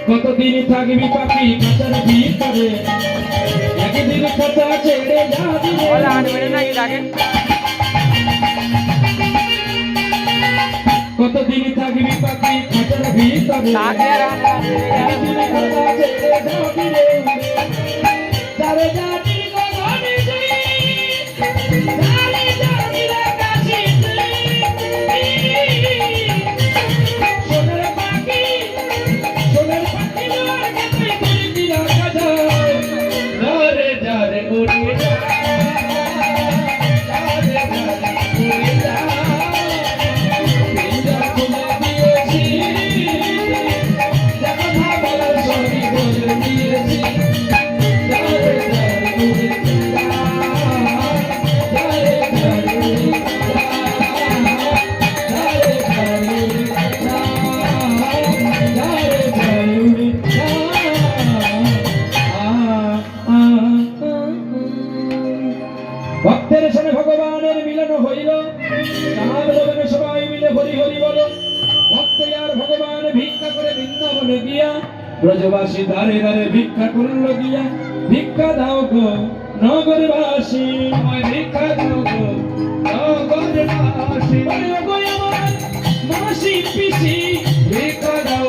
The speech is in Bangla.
কতদিন থাকবি পাখি খাঁচার ভিতরে, একদিন খাঁচা ছেড়ে যাবি। কতদিন থাকবি পাখি খাঁচার ভিতরে, একদিন খাঁচা ছেড়ে যাবি রে। তারে যাবি গগনে তুই, তারে যাবি আকাশে তুই। সোনার পাখি, সোনার পাখি আমার কাছে তুই রাখা যায়। রে যা রে উড়ে যা, রে যা রে উড়ে যা। ভক্তের সঙ্গে ভগবানের মিলন হইল, চাঁদ ভবনে সবাই মিলে হরি হরি বল। ভক্ত আর ভগবান ভিক্ষা করে বৃন্দাবনে গিয়া, ব্রজবাসী দাঁড়ে দাঁড়ে ভিক্ষা করল গিয়া। ভিক্ষা দাও গো নগরবাসী, ভিক্ষা দাও গো নগরবাসী। আমার মাসি পিসি ভিক্ষা দাও